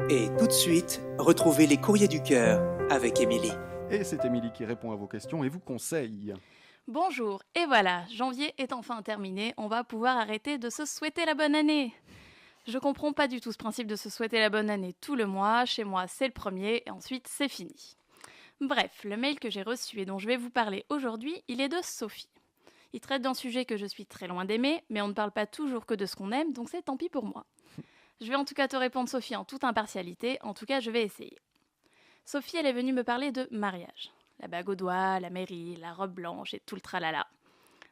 Et tout de suite, retrouvez les courriers du cœur avec Émilie. Et c'est Émilie qui répond à vos questions et vous conseille. Bonjour, et voilà, janvier est enfin terminé, on va pouvoir arrêter de se souhaiter la bonne année. Je comprends pas du tout ce principe de se souhaiter la bonne année tout le mois, chez moi c'est le premier et ensuite c'est fini. Bref, le mail que j'ai reçu et dont je vais vous parler aujourd'hui, il est de Sophie. Il traite d'un sujet que je suis très loin d'aimer, mais on ne parle pas toujours que de ce qu'on aime, donc c'est tant pis pour moi. Je vais en tout cas te répondre Sophie en toute impartialité, en tout cas je vais essayer. Sophie, elle est venue me parler de mariage. La bague au doigt, la mairie, la robe blanche et tout le tralala.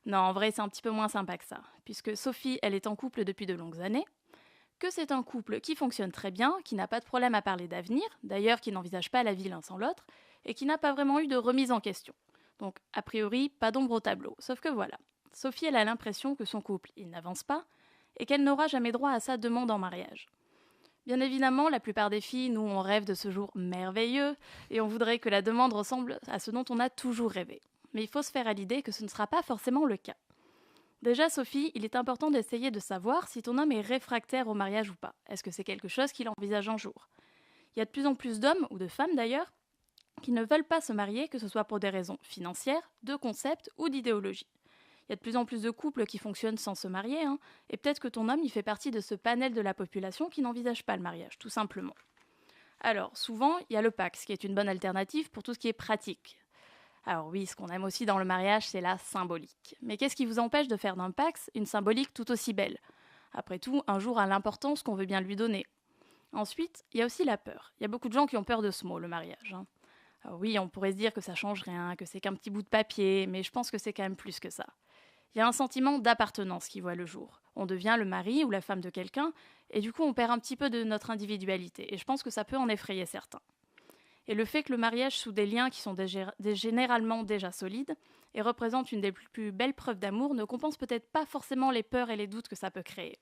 Non, en vrai, c'est un petit peu moins sympa que ça, puisque Sophie, elle est en couple depuis de longues années, que c'est un couple qui fonctionne très bien, qui n'a pas de problème à parler d'avenir, d'ailleurs qui n'envisage pas la vie l'un sans l'autre, et qui n'a pas vraiment eu de remise en question. Donc, a priori, pas d'ombre au tableau. Sauf que voilà, Sophie, elle a l'impression que son couple, il n'avance pas, et qu'elle n'aura jamais droit à sa demande en mariage. Bien évidemment, la plupart des filles, nous, on rêve de ce jour merveilleux, et on voudrait que la demande ressemble à ce dont on a toujours rêvé. Mais il faut se faire à l'idée que ce ne sera pas forcément le cas. Déjà, Sophie, il est important d'essayer de savoir si ton homme est réfractaire au mariage ou pas. Est-ce que c'est quelque chose qu'il envisage un jour ? Il y a de plus en plus d'hommes, ou de femmes d'ailleurs, qui ne veulent pas se marier, que ce soit pour des raisons financières, de concept ou d'idéologie. Il y a de plus en plus de couples qui fonctionnent sans se marier, et peut-être que ton homme il fait partie de ce panel de la population qui n'envisage pas le mariage, tout simplement. Alors, souvent, il y a le PACS, qui est une bonne alternative pour tout ce qui est pratique. Alors oui, ce qu'on aime aussi dans le mariage, c'est la symbolique. Mais qu'est-ce qui vous empêche de faire d'un PACS une symbolique tout aussi belle ? Après tout, un jour a l'importance qu'on veut bien lui donner. Ensuite, il y a aussi la peur. Il y a beaucoup de gens qui ont peur de ce mot, le mariage. Alors oui, on pourrait se dire que ça change rien, que c'est qu'un petit bout de papier, mais je pense que c'est quand même plus que ça. Il y a un sentiment d'appartenance qui voit le jour. On devient le mari ou la femme de quelqu'un, et du coup on perd un petit peu de notre individualité, et je pense que ça peut en effrayer certains. Et le fait que le mariage sous des liens qui sont généralement déjà solides, et représente une des plus belles preuves d'amour, ne compense peut-être pas forcément les peurs et les doutes que ça peut créer.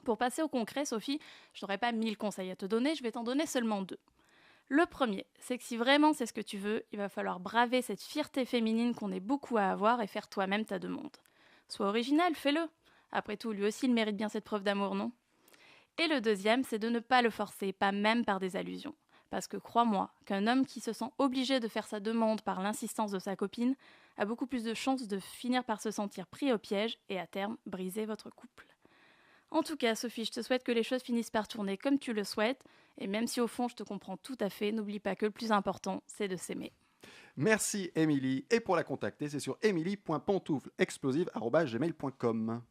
Pour passer au concret, Sophie, je n'aurai pas 1000 conseils à te donner, je vais t'en donner seulement 2. Le premier, c'est que si vraiment c'est ce que tu veux, il va falloir braver cette fierté féminine qu'on est beaucoup à avoir et faire toi-même ta demande. Sois original, fais-le. Après tout, lui aussi, il mérite bien cette preuve d'amour, non ? Et le deuxième, c'est de ne pas le forcer, pas même par des allusions. Parce que crois-moi, qu'un homme qui se sent obligé de faire sa demande par l'insistance de sa copine a beaucoup plus de chances de finir par se sentir pris au piège et à terme briser votre couple. En tout cas, Sophie, je te souhaite que les choses finissent par tourner comme tu le souhaites, et même si au fond je te comprends tout à fait, n'oublie pas que le plus important, c'est de s'aimer. Merci Émilie. Et pour la contacter, c'est sur emily.pantouflexplosive@gmail.com.